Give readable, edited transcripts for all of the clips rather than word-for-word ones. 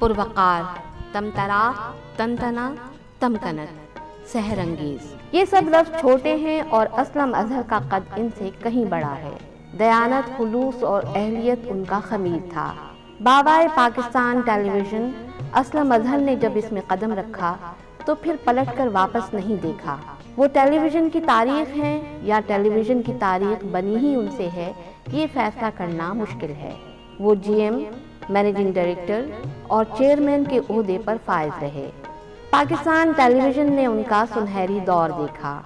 پروقار، تمترا، تنتنا، تمکنت، سحر انگیز، یہ سب لفظ چھوٹے ہیں اور اسلم اظہر کا قد ان سے کہیں بڑا ہے۔ دیانت، خلوص اور اہلیت ان کا خمیر تھا۔ بابائے پاکستان ٹیلی ویژن اسلم اظہر نے جب اس میں قدم رکھا تو پھر پلٹ کر واپس نہیں دیکھا۔ وہ ٹیلی ویژن کی تاریخ ہیں یا ٹیلی ویژن کی تاریخ بنی ہی ان سے ہے، یہ فیصلہ کرنا مشکل ہے۔ وہ جی ایم، مینیجنگ ڈائریکٹر اور چیئرمین کے عہدے پر فائز رہے۔ پاکستان ٹیلی ویژن نے ان کا سنہری دور دیکھا۔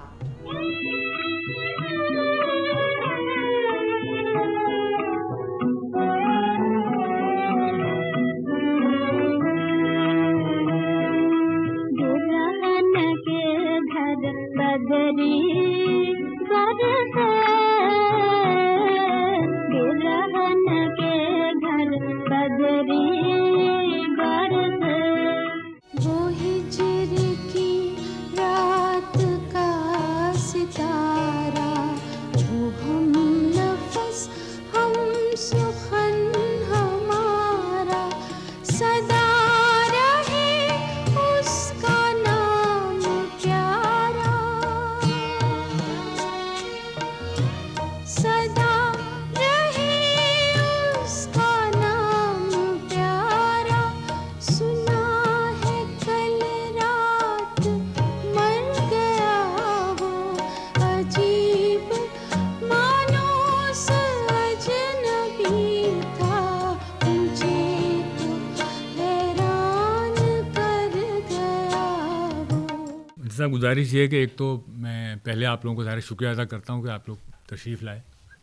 گزارش یہ ہے کہ ایک تو میں پہلے آپ لوگوں کو ظاہر شکریہ ادا کرتا ہوں کہ آپ لوگ تشریف لائے،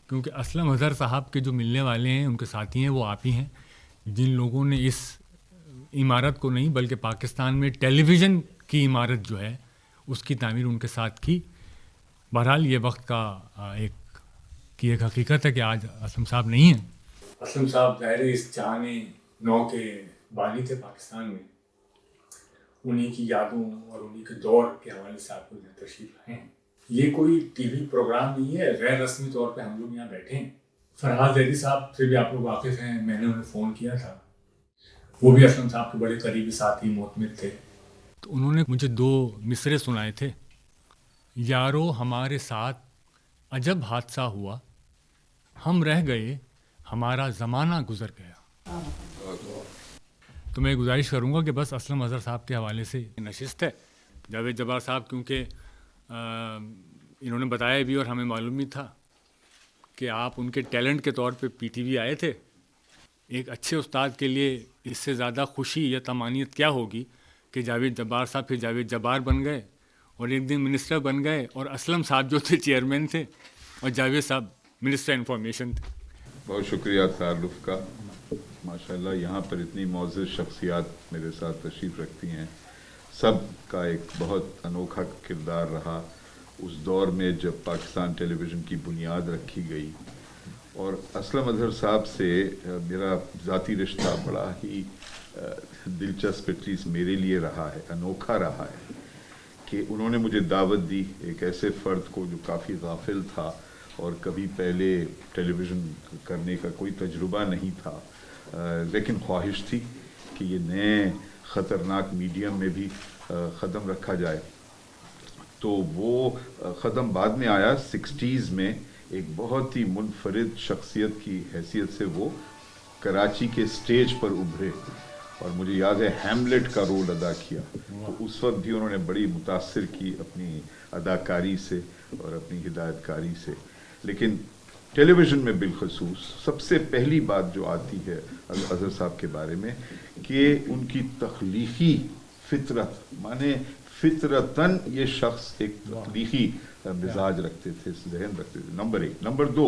کیونکہ اسلم اظہر صاحب کے جو ملنے والے ہیں، ان کے ساتھی ہیں، وہ آپ ہی ہیں جن لوگوں نے اس عمارت کو نہیں بلکہ پاکستان میں ٹیلی ویژن کی عمارت جو ہے اس کی تعمیر ان کے ساتھ کی۔ بہرحال یہ وقت کا ایک حقیقت ہے کہ آج اسلم صاحب نہیں ہیں۔ اسلم صاحب ظاہر اس جہان نو کے بانی تھے پاکستان میں، انہی کی یادوں اور انہی کے دور کے حوالے سے آپ کو تشریف لائے ہیں۔ یہ کوئی ٹی وی پروگرام نہیں ہے، غیر رسمی طور پہ ہم لوگ یہاں بیٹھے ہیں۔ فرحات زیدی صاحب سے بھی آپ لوگ واقف ہیں، میں نے انہیں فون کیا تھا، وہ بھی اسلم صاحب کے بڑے قریبی ساتھی معتمد تھے، تو انہوں نے مجھے 2 مصرے سنائے تھے۔ یارو ہمارے ساتھ عجب حادثہ ہوا، ہم رہ گئے ہمارا زمانہ گزر گیا۔ تو میں گزارش کروں گا کہ بس اسلم اظہر صاحب کے حوالے سے نشست ہے۔ جاوید جبار صاحب کیونکہ انہوں نے بتایا بھی اور ہمیں معلوم بھی تھا کہ آپ ان کے ٹیلنٹ کے طور پہ پی ٹی وی آئے تھے۔ ایک اچھے استاد کے لیے اس سے زیادہ خوشی یا طمانینت کیا ہوگی کہ جاوید جبار صاحب پھر جاوید جبار بن گئے اور ایک دن منسٹر بن گئے، اور اسلم صاحب جو تھے چیئرمین تھے اور جاوید صاحب منسٹر انفارمیشن تھے۔ بہت شکریہ تعارف کا۔ ماشاءاللہ یہاں پر اتنی معزز شخصیات میرے ساتھ تشریف رکھتی ہیں، سب کا ایک بہت انوکھا کردار رہا اس دور میں جب پاکستان ٹیلی ویژن کی بنیاد رکھی گئی۔ اور اسلم اظہر صاحب سے میرا ذاتی رشتہ بڑا ہی دلچسپ ایٹلیسٹ میرے لیے رہا ہے، انوکھا رہا ہے کہ انہوں نے مجھے دعوت دی، ایک ایسے فرد کو جو کافی غافل تھا اور کبھی پہلے ٹیلی ویژن کرنے کا کوئی تجربہ نہیں تھا، لیکن خواہش تھی کہ یہ نئے خطرناک میڈیم میں بھی قدم رکھا جائے۔ تو وہ قدم بعد میں آیا 60s میں، ایک بہت ہی منفرد شخصیت کی حیثیت سے وہ کراچی کے سٹیج پر ابھرے، اور مجھے یاد ہے ہیملیٹ کا رول ادا کیا۔ تو اس وقت بھی انہوں نے بڑی متاثر کی اپنی اداکاری سے اور اپنی ہدایت کاری سے۔ لیکن ٹیلی ویژن میں بالخصوص سب سے پہلی بات جو آتی ہے اظہر صاحب کے بارے میں کہ ان کی تخلیقی فطرت، مانے فطرتاً یہ شخص ایک تخلیقی مزاج رکھتے تھے، ذہن رکھتے تھے، نمبر 1۔ نمبر 2،